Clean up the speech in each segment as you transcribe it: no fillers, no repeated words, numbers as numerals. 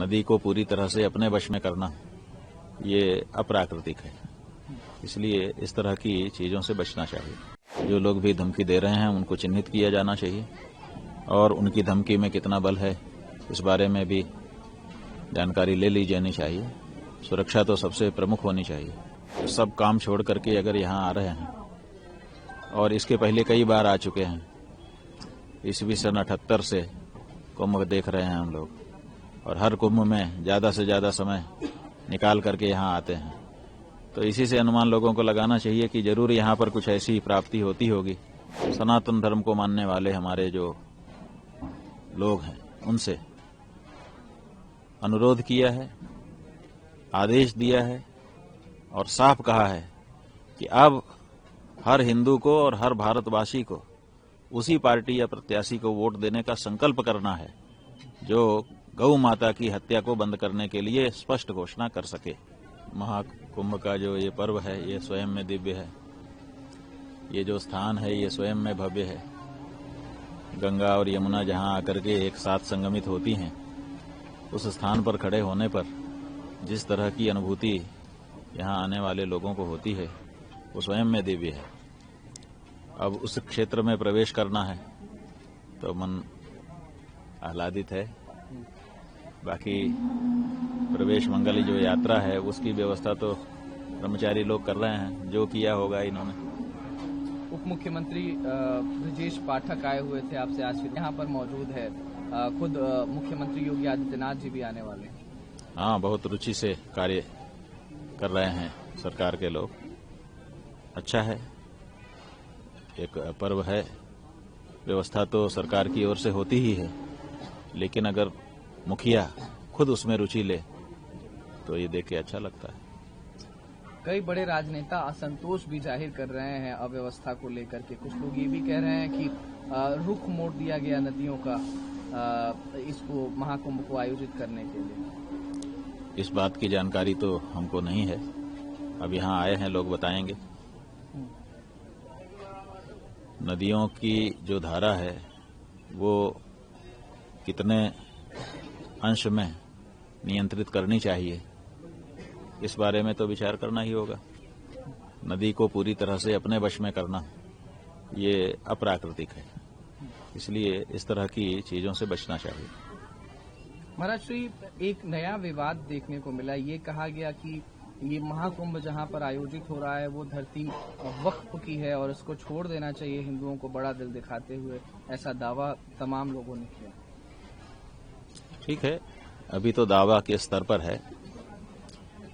नदी को पूरी तरह से अपने वश में करना ये अप्राकृतिक है। इसलिए इस तरह की चीजों से बचना चाहिए। जो लोग भी धमकी दे रहे हैं उनको चिन्हित किया जाना चाहिए और उनकी धमकी में कितना बल है इस बारे में भी जानकारी ले ली जानी चाहिए। सुरक्षा तो सबसे प्रमुख होनी चाहिए। तो सब काम छोड़ करके अगर यहाँ आ रहे हैं और इसके पहले कई बार आ चुके हैं, ईस्वी सन 78 से कुंभ देख रहे हैं हम लोग, और हर कुंभ में ज्यादा से ज्यादा समय निकाल करके यहाँ आते हैं। तो इसी से अनुमान लोगों को लगाना चाहिए कि जरूर यहाँ पर कुछ ऐसी प्राप्ति होती होगी। सनातन धर्म को मानने वाले हमारे जो लोग हैं उनसे अनुरोध किया है, आदेश दिया है और साफ कहा है कि अब हर हिंदू को और हर भारतवासी को उसी पार्टी या प्रत्याशी को वोट देने का संकल्प करना है जो गौ माता की हत्या को बंद करने के लिए स्पष्ट घोषणा कर सके। महाकुंभ का जो ये पर्व है ये स्वयं में दिव्य है। ये जो स्थान है ये स्वयं में भव्य है। गंगा और यमुना जहां आकर के एक साथ संगमित होती हैं, उस स्थान पर खड़े होने पर जिस तरह की अनुभूति यहाँ आने वाले लोगों को होती है वो स्वयं में दिव्य है। अब उस क्षेत्र में प्रवेश करना है तो मन आह्लादित है। बाकी प्रवेश मंगल जो यात्रा है उसकी व्यवस्था तो कर्मचारी लोग कर रहे हैं, जो किया होगा इन्होंने। उप मुख्यमंत्री ब्रजेश पाठक आए हुए थे आपसे आज यहाँ पर मौजूद है। खुद मुख्यमंत्री योगी आदित्यनाथ जी भी आने वाले हैं। हाँ, बहुत रुचि से कार्य कर रहे हैं सरकार के लोग। अच्छा है, एक पर्व है, व्यवस्था तो सरकार की ओर से होती ही है, लेकिन अगर मुखिया खुद उसमें रुचि ले तो ये देख के अच्छा लगता है। कई बड़े राजनेता असंतोष भी जाहिर कर रहे हैं अव्यवस्था को लेकर के। कुछ लोग ये भी कह रहे हैं कि रुख मोड़ दिया गया नदियों का इसको महाकुंभ को आयोजित करने के लिए। इस बात की जानकारी तो हमको नहीं है। अब यहाँ आए हैं लोग बताएंगे। नदियों की जो धारा है वो कितने अंश में नियंत्रित करनी चाहिए इस बारे में तो विचार करना ही होगा। नदी को पूरी तरह से अपने वश में करना ये अप्राकृतिक है। इसलिए इस तरह की चीजों से बचना चाहिए। महाराज श्री, एक नया विवाद देखने को मिला। ये कहा गया कि ये महाकुंभ जहां पर आयोजित हो रहा है वो धरती वक्फ की है और इसको छोड़ देना चाहिए हिंदुओं को, बड़ा दिल दिखाते हुए ऐसा दावा तमाम लोगों ने किया। ठीक है, अभी तो दावा के स्तर पर है।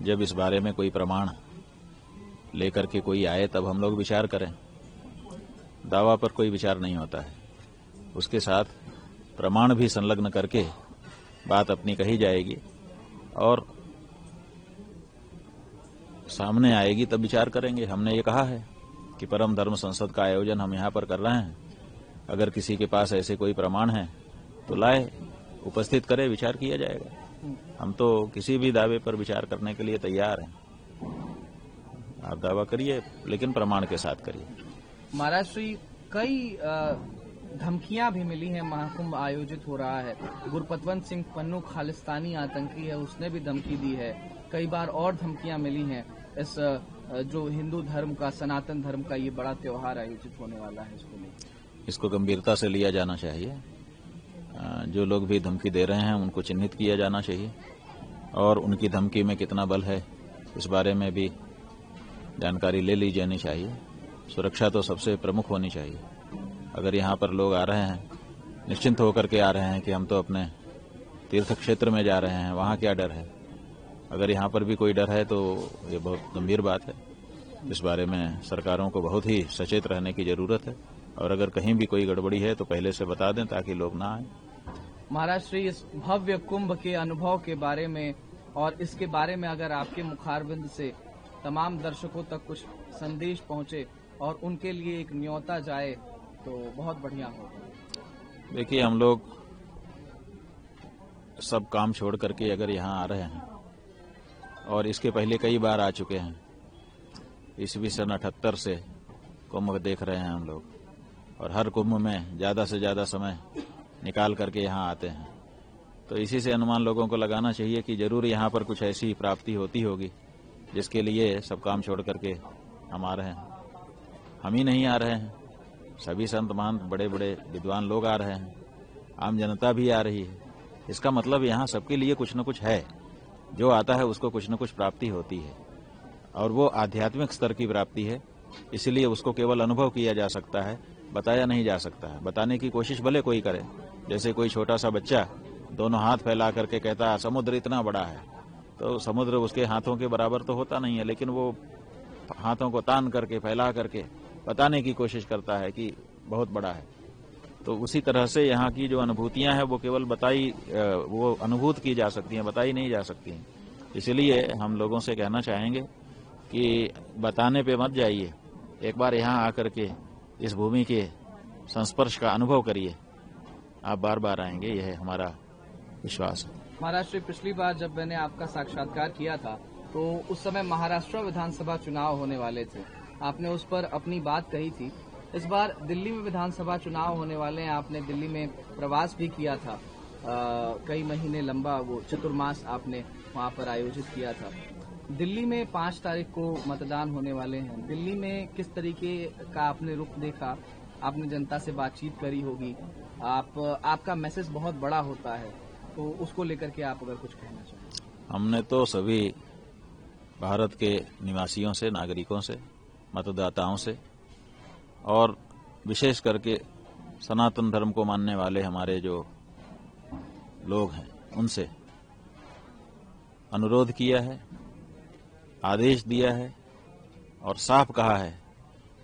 जब इस बारे में कोई प्रमाण लेकर के कोई आए तब हम लोग विचार करें। दावा पर कोई विचार नहीं होता है, उसके साथ प्रमाण भी संलग्न करके बात अपनी कही जाएगी और सामने आएगी तब विचार करेंगे। हमने ये कहा है कि परम धर्म संसद का आयोजन हम यहाँ पर कर रहे हैं। अगर किसी के पास ऐसे कोई प्रमाण है तो लाए, उपस्थित करे, विचार किया जाएगा। हम तो किसी भी दावे पर विचार करने के लिए तैयार हैं। आप दावा करिए लेकिन प्रमाण के साथ करिए। महाराज श्री, कई धमकियां भी मिली हैं। महाकुंभ आयोजित हो रहा है, गुरपतवंत सिंह पन्नू खालिस्तानी आतंकी है, उसने भी धमकी दी है। कई बार और धमकियां मिली हैं। इस जो हिंदू धर्म का, सनातन धर्म का ये बड़ा त्योहार आयोजित होने वाला है, इसको गंभीरता से लिया जाना चाहिए। जो लोग भी धमकी दे रहे हैं उनको चिन्हित किया जाना चाहिए और उनकी धमकी में कितना बल है इस बारे में भी जानकारी ले ली जानी चाहिए। सुरक्षा तो सबसे प्रमुख होनी चाहिए। अगर यहाँ पर लोग आ रहे हैं निश्चिंत होकर के आ रहे हैं कि हम तो अपने तीर्थ क्षेत्र में जा रहे हैं, वहाँ क्या डर है। अगर यहाँ पर भी कोई डर है तो ये बहुत गंभीर बात है। इस बारे में सरकारों को बहुत ही सचेत रहने की जरूरत है और अगर कहीं भी कोई गड़बड़ी है तो पहले से बता दें ताकि लोग ना आए। महाराज श्री, इस भव्य कुंभ के अनुभव के बारे में और इसके बारे में अगर आपके मुखारबिंद से तमाम दर्शकों तक कुछ संदेश पहुंचे और उनके लिए एक न्योता जाए तो बहुत बढ़िया होगा। देखिए, हम लोग सब काम छोड़ करके अगर यहाँ आ रहे हैं और इसके पहले कई बार आ चुके हैं, ईस्वी सन 78 से कुंभ देख रहे हैं हम लोग, और हर कुंभ में ज्यादा से ज्यादा समय निकाल करके यहाँ आते हैं। तो इसी से अनुमान लोगों को लगाना चाहिए कि जरूर यहाँ पर कुछ ऐसी प्राप्ति होती होगी जिसके लिए सब काम छोड़ करके हम आ रहे हैं। हम ही नहीं आ रहे हैं, सभी संत महंत बड़े बड़े विद्वान लोग आ रहे हैं, आम जनता भी आ रही है। इसका मतलब यहाँ सबके लिए कुछ न कुछ है, जो आता है उसको कुछ न कुछ प्राप्ति होती है और वो आध्यात्मिक स्तर की प्राप्ति है। इसलिए उसको केवल अनुभव किया जा सकता है, बताया नहीं जा सकता है। बताने की कोशिश भले कोई करे, जैसे कोई छोटा सा बच्चा दोनों हाथ फैला करके कहता है समुद्र इतना बड़ा है, तो समुद्र उसके हाथों के बराबर तो होता नहीं है, लेकिन वो हाथों को तान करके फैला करके बताने की कोशिश करता है कि बहुत बड़ा है। तो उसी तरह से यहाँ की जो अनुभूतियां हैं वो केवल वो अनुभूत की जा सकती हैं, बताई नहीं जा सकती हैं। इसलिए हम लोगों से कहना चाहेंगे कि बताने पे मत जाइए, एक बार यहाँ आकर के इस भूमि के संस्पर्श का अनुभव करिए, आप बार बार आएंगे, यह है हमारा विश्वास है। महाराज श्री, पिछली बार जब मैंने आपका साक्षात्कार किया था तो उस समय महाराष्ट्र विधानसभा चुनाव होने वाले थे, आपने उस पर अपनी बात कही थी। इस बार दिल्ली में विधानसभा चुनाव होने वाले हैं, आपने दिल्ली में प्रवास भी किया था, कई महीने लंबा वो चतुर्मास आपने वहां पर आयोजित किया था। दिल्ली में 5 तारीख को मतदान होने वाले हैं, दिल्ली में किस तरीके का आपने रुख देखा, आपने जनता से बातचीत करी होगी, आपका मैसेज बहुत बड़ा होता है, तो उसको लेकर के आप अगर कुछ कहना चाहें। हमने तो सभी भारत के निवासियों से, नागरिकों से, मतदाताओं से और विशेष करके सनातन धर्म को मानने वाले हमारे जो लोग हैं उनसे अनुरोध किया है, आदेश दिया है और साफ कहा है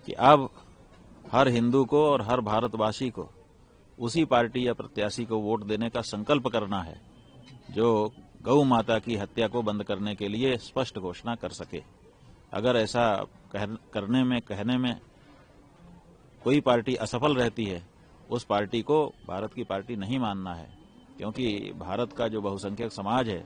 कि अब हर हिंदू को और हर भारतवासी को उसी पार्टी या प्रत्याशी को वोट देने का संकल्प करना है जो गौ माता की हत्या को बंद करने के लिए स्पष्ट घोषणा कर सके। अगर ऐसा कहने में कोई पार्टी असफल रहती है, उस पार्टी को भारत की पार्टी नहीं मानना है, क्योंकि भारत का जो बहुसंख्यक समाज है,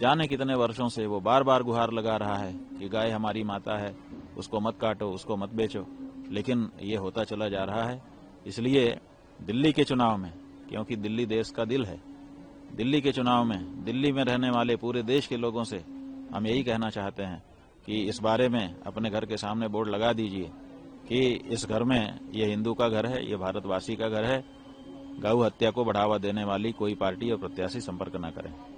जाने कितने वर्षों से वो बार बार गुहार लगा रहा है कि गाय हमारी माता है, उसको मत काटो, उसको मत बेचो, लेकिन ये होता चला जा रहा है। इसलिए दिल्ली के चुनाव में, क्योंकि दिल्ली देश का दिल है, दिल्ली के चुनाव में दिल्ली में रहने वाले पूरे देश के लोगों से हम यही कहना चाहते हैं कि इस बारे में अपने घर के सामने बोर्ड लगा दीजिए कि इस घर में ये हिंदू का घर है, ये भारतवासी का घर है, गौ हत्या को बढ़ावा देने वाली कोई पार्टी और प्रत्याशी संपर्क न करें।